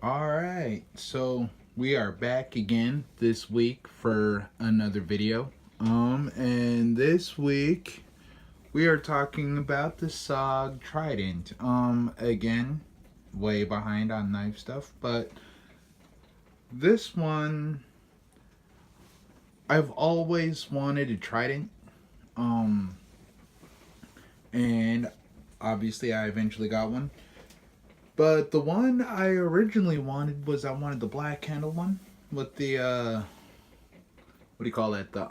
Alright, so we are back again this week for another video. And this week we are talking about the SOG Trident. Again, way behind on knife stuff, but this one I've always wanted a Trident. Um, and obviously I eventually got one. But the one I originally wanted was I wanted the black handle one with the what do you call it? The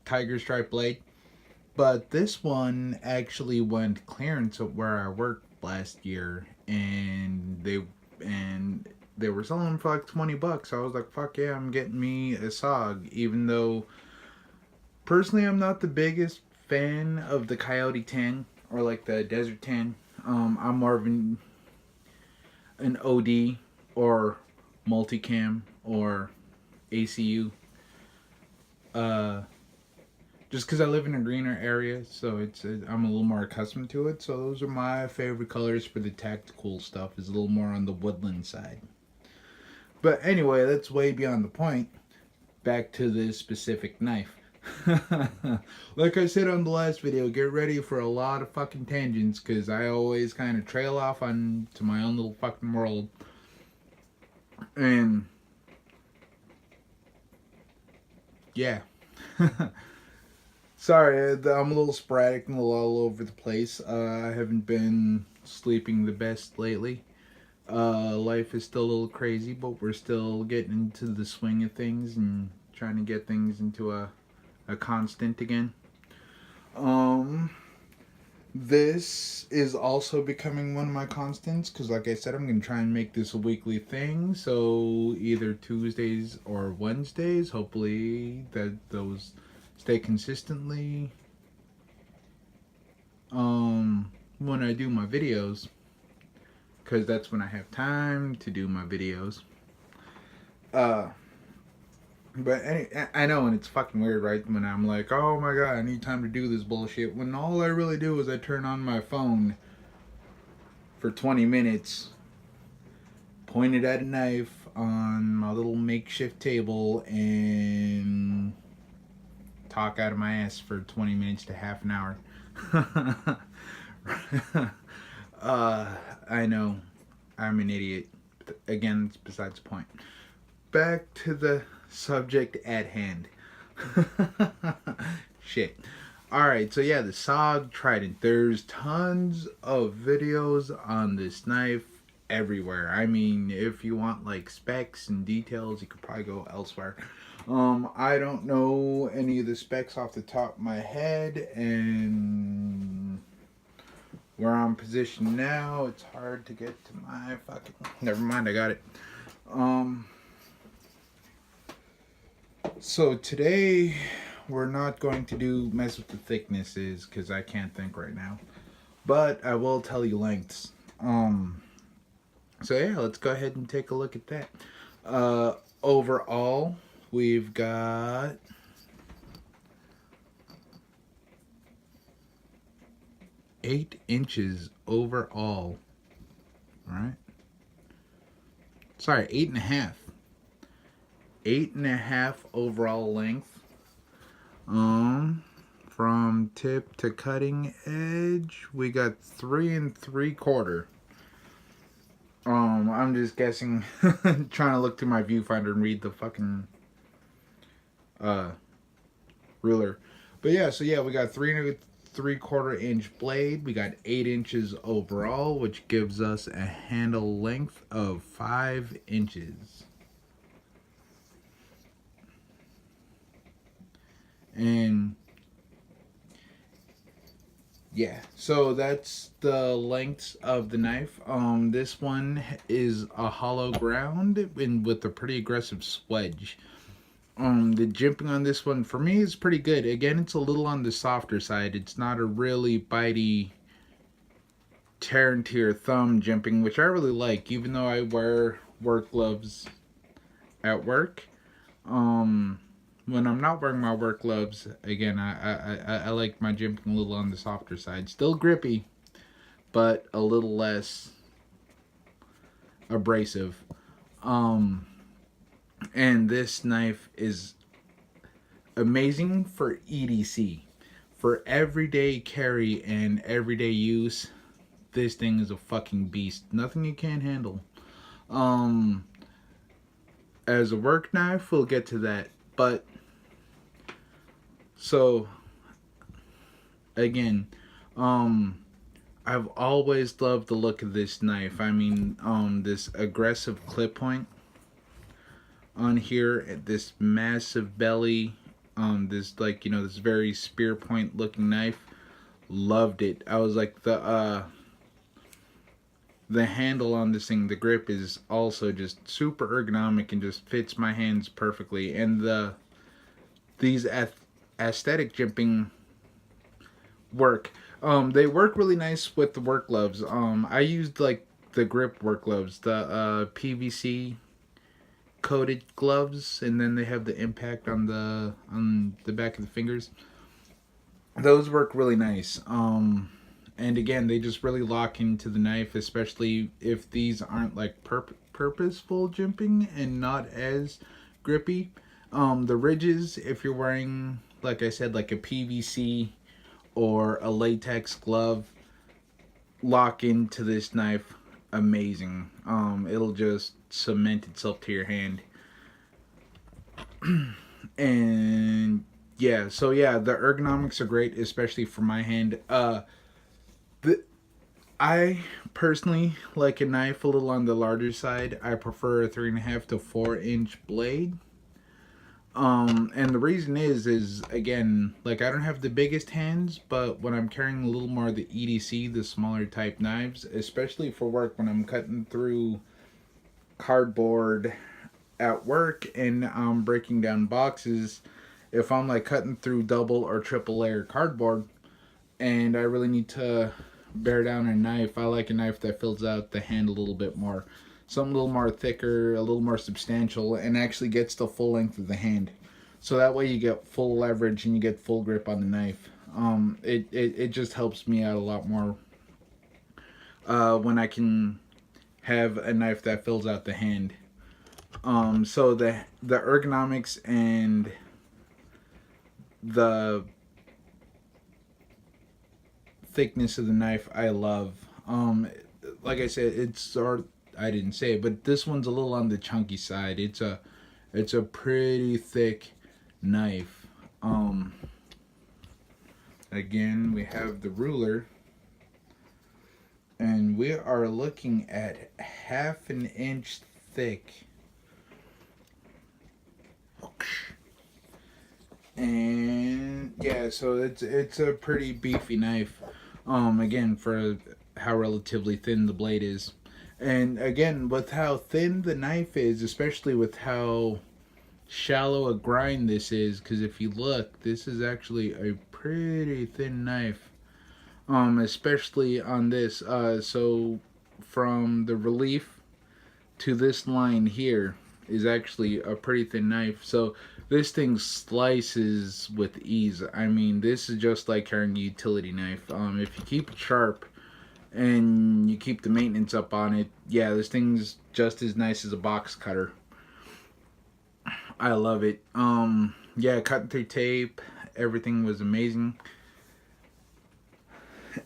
tiger stripe blade. But this one actually went clearance at where I worked last year, and they were selling them for like $20. I was like, fuck yeah, I'm getting me a SOG, even though personally I'm not the biggest fan of the Coyote tan or like the Desert tan. I'm more of an OD or multicam or ACU. Uh, just because I live in a greener area, so I'm a little more accustomed to it. So those are my favorite colors for the tactical stuff. Is a little more on the woodland side. But anyway, that's way beyond the point. Back to this specific knife. Like I said on the last video, get ready for a lot of fucking tangents because I always kind of trail off on to my own little fucking world. And yeah. Sorry, I'm a little sporadic and a little all over the place. I haven't been sleeping the best lately. Life is still a little crazy, but we're still getting into the swing of things and trying to get things into a constant again. Um, this is also becoming one of my constants because, like I said, I'm going to try and make this a weekly thing. So either Tuesdays or Wednesdays. Hopefully that those stay consistently when I do my videos, because that's when I have time to do my videos. But I know, and it's fucking weird, right? When I'm like, oh my god, I need time to do this bullshit. When all I really do is I turn on my phone for 20 minutes, point it at a knife on my little makeshift table, and talk out of my ass for 20 minutes to half an hour. I know, I'm an idiot. Again, it's besides the point. Back to the subject at hand. Shit. Alright, so yeah, the SOG Trident. There's tons of videos on this knife everywhere. I mean, if you want like specs and details, you could probably go elsewhere. I don't know any of the specs off the top of my head, and where I'm positioned now, it's hard to get to my fucking... Never mind, I got it. So today we're not going to mess with the thicknesses because I can't think right now, but I will tell you lengths. So yeah, let's go ahead and take a look at that. Overall, we've got 8 inches overall. All right. Sorry, 8.5. 8.5 overall length. From tip to cutting edge, we got 3 3/4. I'm just guessing, trying to look through my viewfinder and read the fucking ruler. But yeah, so yeah, we got 3 3/4 inch blade. We got 8 inches overall, which gives us a handle length of 5 inches. And yeah, so that's the lengths of the knife. This one is a hollow ground and with a pretty aggressive swedge. The jimping on this one for me is pretty good. Again, it's a little on the softer side. It's not a really bitey tear into your thumb jimping, which I really like, even though I wear work gloves at work. When I'm not wearing my work gloves, again, I like my jimping a little on the softer side. Still grippy, but a little less abrasive. Um, and this knife is amazing for EDC. For everyday carry and everyday use, this thing is a fucking beast. Nothing you can't handle. Um, as a work knife, we'll get to that. But, so, again, I've always loved the look of this knife. I mean, this aggressive clip point on here, this massive belly, this, like, this very spear point looking knife. Loved it. I was like, the handle on this thing, the grip is also just super ergonomic and just fits my hands perfectly. And these aesthetic jimping work. They work really nice with the work gloves. I used like the grip work gloves, the PVC coated gloves, and then they have the impact on the back of the fingers. Those work really nice. And again, they just really lock into the knife, especially if these aren't like purposeful jimping and not as grippy. The ridges, if you're wearing, like I said, like a PVC or a latex glove, lock into this knife amazing. It'll just cement itself to your hand. And yeah, so yeah, the ergonomics are great, especially for my hand. I personally like a knife a little on the larger side. I prefer a 3.5 to 4 inch blade. And the reason is again, like, I don't have the biggest hands, but when I'm carrying a little more of the EDC, the smaller type knives, especially for work, when I'm cutting through cardboard at work and I'm breaking down boxes, if I'm like cutting through double or triple layer cardboard and I really need to bear down a knife, I like a knife that fills out the hand a little bit more. Something a little more thicker, a little more substantial, and actually gets the full length of the hand. So that way you get full leverage and you get full grip on the knife. It just helps me out a lot more when I can have a knife that fills out the hand. So the ergonomics and the thickness of the knife I love. Like I said, I didn't say it, but this one's a little on the chunky side. It's a pretty thick knife. Again, we have the ruler, and we are looking at 1/2 inch thick. And yeah, so it's a pretty beefy knife. Again, for how relatively thin the blade is. And again, with how thin the knife is, especially with how shallow a grind this is, because if you look, this is actually a pretty thin knife. Especially on this. So from the relief to this line here is actually a pretty thin knife. So this thing slices with ease. I mean, this is just like carrying a utility knife. If you keep it sharp and you keep the maintenance up on it, yeah, this thing's just as nice as a box cutter. I love it. Yeah, cutting through tape, everything was amazing.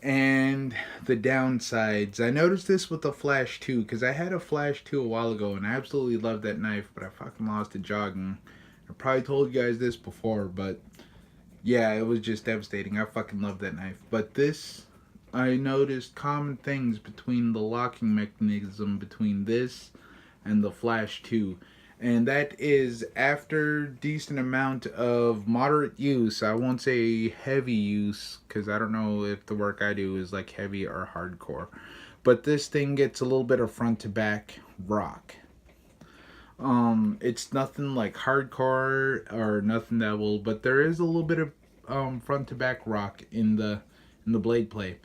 And the downsides, I noticed this with the Flash 2, because I had a Flash 2 a while ago and I absolutely loved that knife, but I fucking lost it jogging. I probably told you guys this before, but yeah, it was just devastating. I fucking love that knife. But this, I noticed common things between the locking mechanism between this and the Flash 2. And that is, after decent amount of moderate use, I won't say heavy use, because I don't know if the work I do is like heavy or hardcore. But this thing gets a little bit of front to back rock. It's nothing like hardcore or nothing that will, but there is a little bit of front to back rock in the blade play.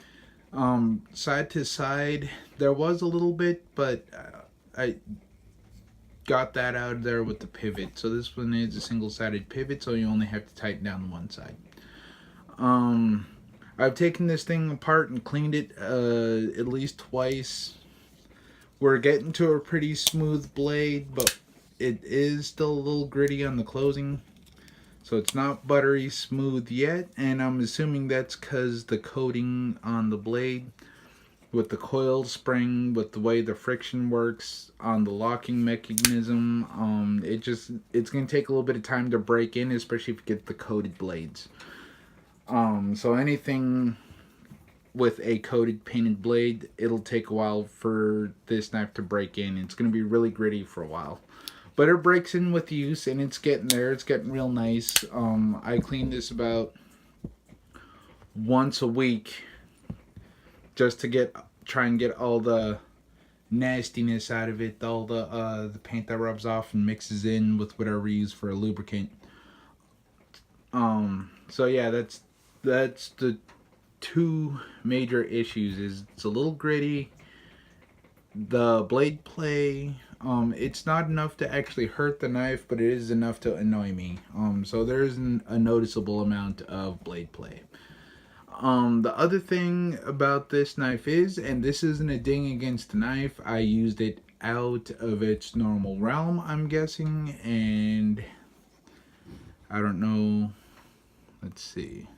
Side to side, there was a little bit, but I got that out of there with the pivot. So this one is a single-sided pivot, so you only have to tighten down one side. I've taken this thing apart and cleaned it at least twice We're getting to a pretty smooth blade, but it is still a little gritty on the closing. So it's not buttery smooth yet, and I'm assuming that's because the coating on the blade with the coil spring, with the way the friction works on the locking mechanism, it's gonna take a little bit of time to break in, especially if you get the coated blades. So anything with a coated painted blade, it'll take a while for this knife to break in. It's gonna be really gritty for a while. But it breaks in with use, and it's getting there. It's getting real nice. I clean this about once a week just to try and get all the nastiness out of it, all the paint that rubs off and mixes in with whatever we use for a lubricant. So yeah, that's the two major issues. Is it's a little gritty. The blade play, it's not enough to actually hurt the knife, but it is enough to annoy me. So there's a noticeable amount of blade play. The other thing about this knife is, and this isn't a ding against the knife, I used it out of its normal realm, I'm guessing, and I don't know, let's see.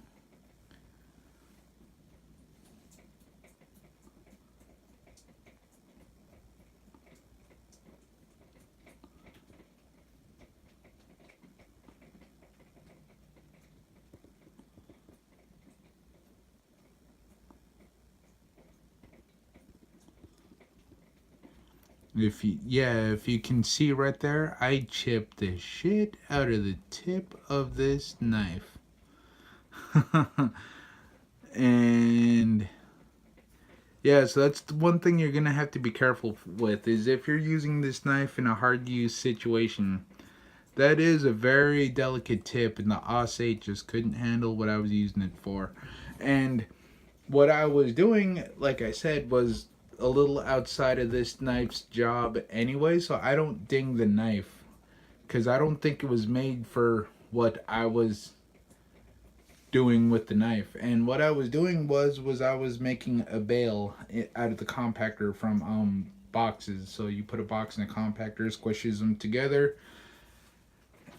If you can see right there, I chipped the shit out of the tip of this knife. And yeah, so that's the one thing you're gonna have to be careful with, is if you're using this knife in a hard use situation. That is a very delicate tip, and the Os 8 just couldn't handle what I was using it for. And what I was doing, like I said, was a little outside of this knife's job anyway, so I don't ding the knife, because I don't think it was made for what I was doing with the knife. And what I was doing was I was making a bail out of the compactor from boxes. So you put a box in a compactor, squishes them together,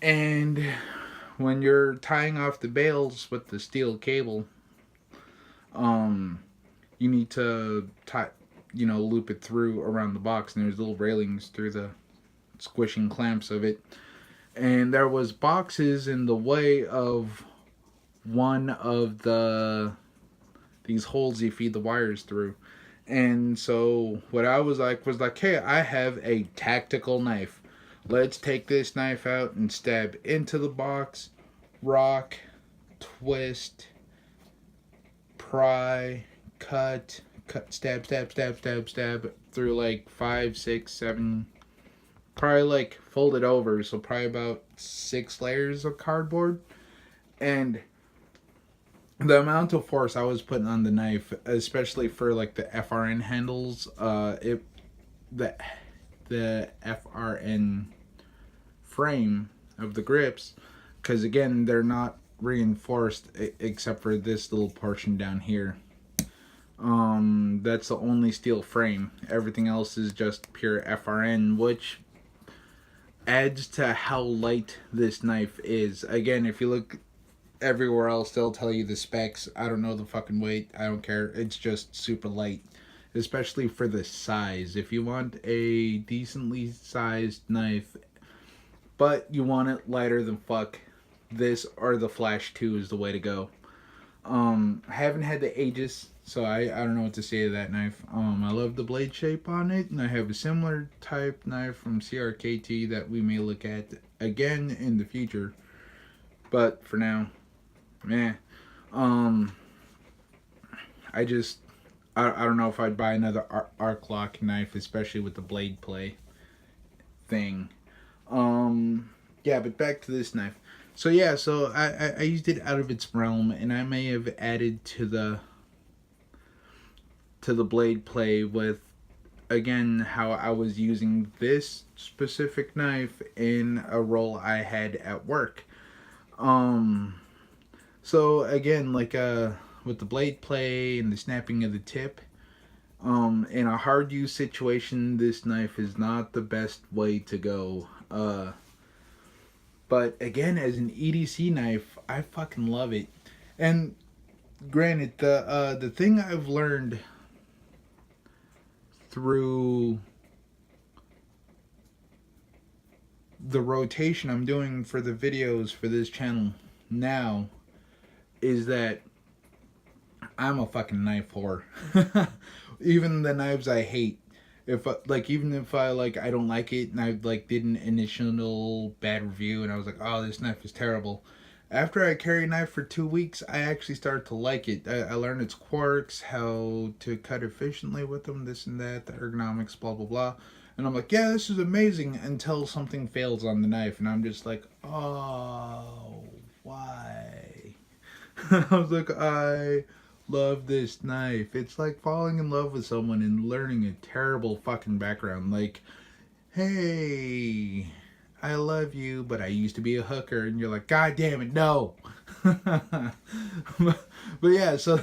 and when you're tying off the bales with the steel cable, you need to loop it through around the box, and there's little railings through the squishing clamps of it. And there was boxes in the way of one of these holes you feed the wires through. And so what I was like, hey, I have a tactical knife. Let's take this knife out and stab into the box, rock, twist, pry, cut, stab through like 5, 6, 7, probably like folded over, so probably about 6 layers of cardboard. And the amount of force I was putting on the knife, especially for like the FRN handles, the FRN frame of the grips, because again, they're not reinforced except for this little portion down here. That's the only steel frame. Everything else is just pure FRN, which adds to how light this knife is. Again, if you look everywhere else, they'll tell you the specs. I don't know the fucking weight. I don't care. It's just super light, especially for the size. If you want a decently sized knife, but you want it lighter than fuck, this or the Flash 2 is the way to go. I haven't had the Aegis, so I don't know what to say to that knife. I love the blade shape on it, and I have a similar type knife from CRKT that we may look at again in the future. But for now, meh. I don't know if I'd buy another arc lock knife, especially with the blade play thing. Yeah, but back to this knife. So yeah, so I used it out of its realm, and I may have added to the blade play with, again, how I was using this specific knife in a role I had at work. So again, like with the blade play and the snapping of the tip, In a hard use situation, this knife is not the best way to go. But again, as an EDC knife, I fucking love it. And granted, the thing I've learned through the rotation I'm doing for the videos for this channel now is that I'm a fucking knife whore. Even the knives I hate, if like even if I like I don't like it and I like did an initial bad review and I was like, oh, this knife is terrible. After I carry a knife for 2 weeks, I actually start to like it. I learned its quirks, how to cut efficiently with them, this and that, the ergonomics, blah blah blah. And I'm like, yeah, this is amazing until something fails on the knife, and I'm just like, oh, why? I was like, I love this knife. It's like falling in love with someone and learning a terrible fucking background. Like, hey, I love you, but I used to be a hooker, and you're like, God damn it, no. but yeah, so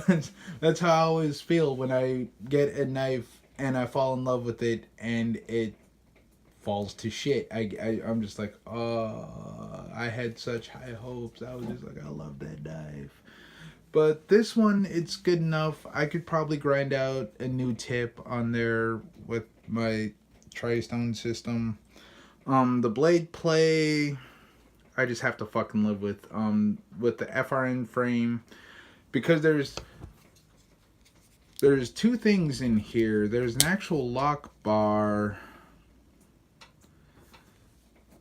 that's how I always feel when I get a knife and I fall in love with it and it falls to shit. I'm just like, oh, I had such high hopes. I was just like, I love that knife. But this one, it's good enough. I could probably grind out a new tip on there with my tri-stone system. The blade play, I just have to fucking live with the FRN frame, because there's two things in here. There's an actual lock bar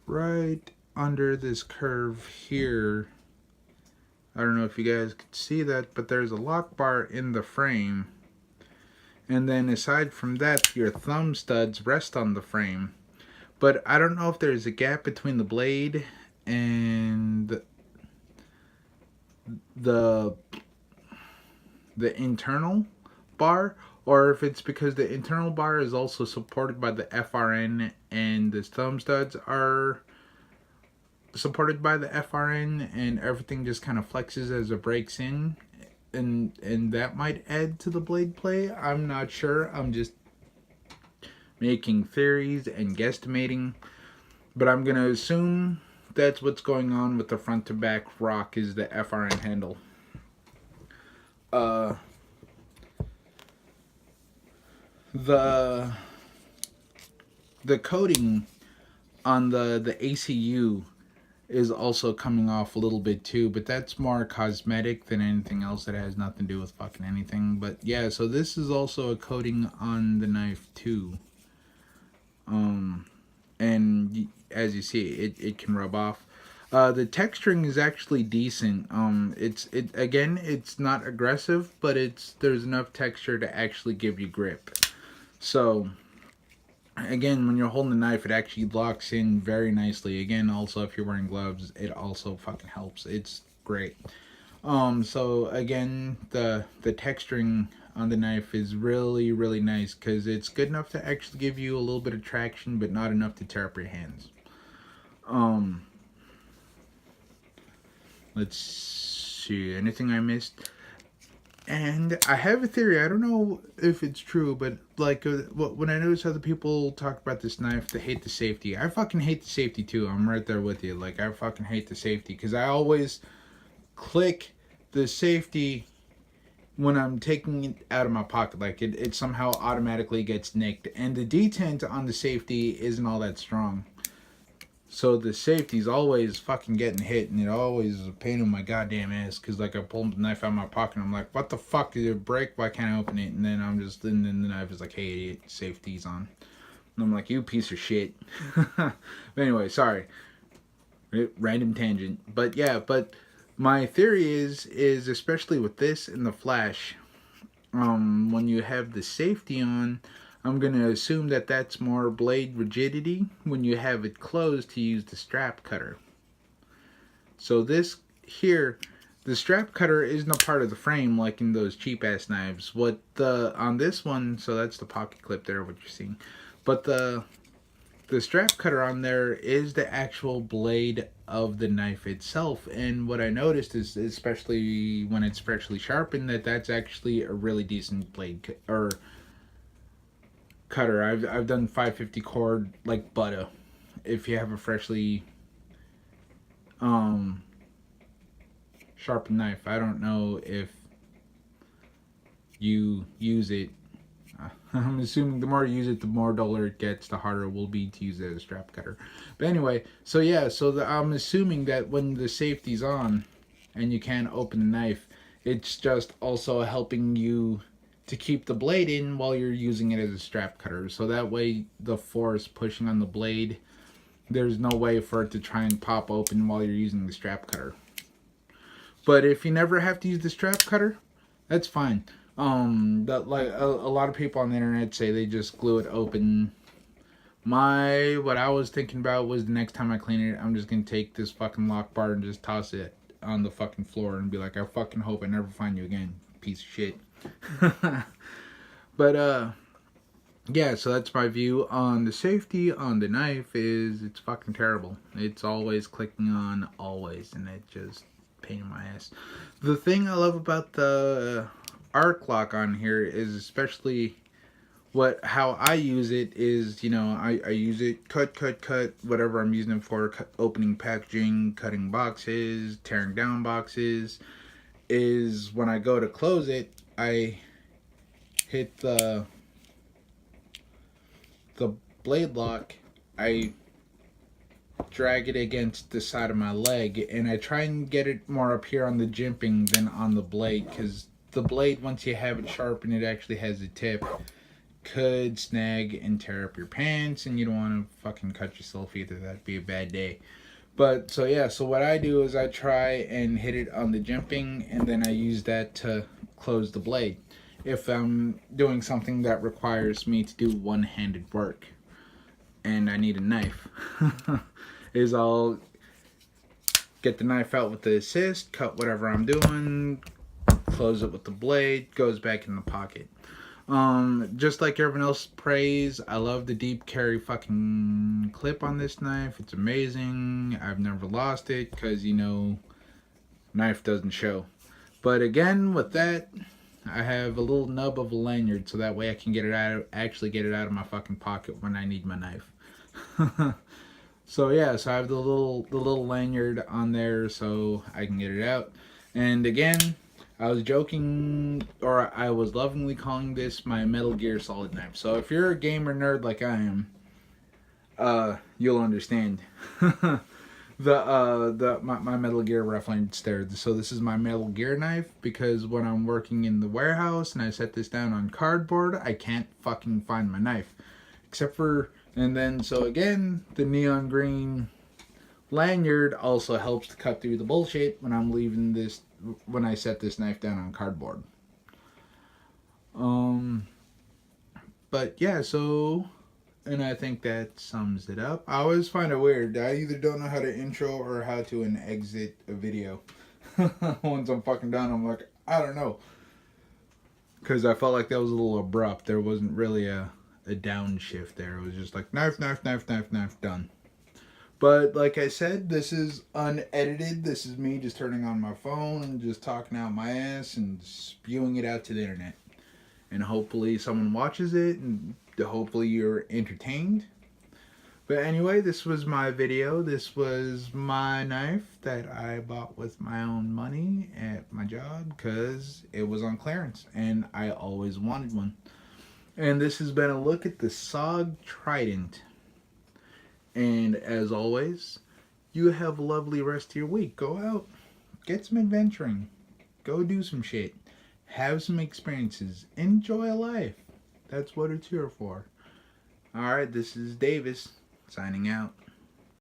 right under this curve here. I don't know if you guys could see that, but there's a lock bar in the frame. And then aside from that, your thumb studs rest on the frame. But I don't know if there's a gap between the blade and the internal bar, or if it's because the internal bar is also supported by the FRN and the thumb studs are supported by the FRN, and everything just kind of flexes as it breaks in, and that might add to the blade play. I'm not sure. I'm just making theories and guesstimating, but I'm gonna assume that's what's going on with the front to back rock is the FRN handle. The coating on the ACU is also coming off a little bit too, but that's more cosmetic than anything else. That has nothing to do with fucking anything. But yeah, so this is also a coating on the knife too. And as you see, it can rub off. The texturing is actually decent. It's not aggressive, but there's enough texture to actually give you grip. So again, when you're holding the knife, it actually locks in very nicely. Again, also if you're wearing gloves, it also fucking helps. It's great. So again, the texturing on the knife is really, really nice because it's good enough to actually give you a little bit of traction, but not enough to tear up your hands. Let's see, anything I missed? And I have a theory. I don't know if it's true, but like when I notice other people talk about this knife, they hate the safety. I fucking hate the safety too. I'm right there with you. Like, I fucking hate the safety because I always click the safety when I'm taking it out of my pocket. Like, it somehow automatically gets nicked, and the detent on the safety isn't all that strong. So the safety's always fucking getting hit, and it always is a pain in my goddamn ass, because like I pulled the knife out of my pocket and I'm like, what the fuck, did it break? Why can't I open it? And then then the knife is like, hey idiot, safety's on. And I'm like, you piece of shit. But anyway, sorry. Random tangent. But yeah, but my theory is especially with this and the flash, when you have the safety on, I'm going to assume that that's more blade rigidity when you have it closed to use the strap cutter. So this here, the strap cutter isn't a part of the frame like in those cheap ass knives. On this one, so that's the pocket clip there, what you're seeing. But the strap cutter on there is the actual blade of the knife itself. And what I noticed is, especially when it's freshly sharpened, that's actually a really decent blade, or cutter. I've done 550 cord like butter. If you have a freshly sharpened knife, I don't know if you use it. I'm assuming the more you use it, the more duller it gets, the harder it will be to use it as a strap cutter. But anyway, so yeah, I'm assuming that when the safety's on and you can't open the knife, it's just also helping you to keep the blade in while you're using it as a strap cutter. So that way the force pushing on the blade, there's no way for it to try and pop open while you're using the strap cutter. But if you never have to use the strap cutter, that's fine. That like a lot of people on the internet say they just glue it open. What I was thinking about was the next time I clean it, I'm just gonna take this fucking lock bar and just toss it on the fucking floor and be like, I fucking hope I never find you again, piece of shit. But yeah, so that's my view on the safety on the knife. Is it's fucking terrible. It's always clicking on, always, and it just pain in my ass. The thing I love about the arc lock on here is especially how I use it is, you know, I use it cut whatever I'm using it for, opening packaging, cutting boxes, tearing down boxes. Is when I go to close it, I hit the blade lock, I drag it against the side of my leg, and I try and get it more up here on the jimping than on the blade, because the blade, once you have it sharpened, it actually has a tip, could snag and tear up your pants, and you don't want to fucking cut yourself either. That'd be a bad day. But so yeah, so what I do is I try and hit it on the jimping, and then I use that to close the blade if I'm doing something that requires me to do one-handed work and I need a knife. Is I'll get the knife out with the assist, cut whatever I'm doing, close it with the blade, goes back in the pocket. Just like everyone else prays, I love the deep carry fucking clip on this knife. It's amazing. I've never lost it because, you know, knife doesn't show. But again, with that, I have a little nub of a lanyard so that way I can actually get it out of my fucking pocket when I need my knife. So yeah, so I have the little lanyard on there so I can get it out. And again, I was joking, or I was lovingly calling this my Metal Gear Solid knife. So if you're a gamer nerd like I am, you'll understand. My Metal Gear reference there. So this is my Metal Gear knife because when I'm working in the warehouse and I set this down on cardboard, I can't fucking find my knife. Except for, and then so again, the neon green lanyard also helps to cut through the bullshit when I'm leaving this, when I set this knife down on cardboard. But yeah, so, and I think that sums it up. I always find it weird. I either don't know how to intro or how to exit a video. Once I'm fucking done, I'm like, I don't know. Because I felt like that was a little abrupt. There wasn't really a downshift there. It was just like knife, done. But like I said, this is unedited. This is me just turning on my phone and just talking out my ass and spewing it out to the internet. And hopefully someone watches it and hopefully you're entertained. But anyway, this was my video. This was my knife that I bought with my own money at my job because it was on clearance and I always wanted one. And this has been a look at the SOG Trident. And as always, you have a lovely rest of your week. Go out, get some adventuring, go do some shit, have some experiences, enjoy life. That's what it's here for. Alright, this is Davis, signing out.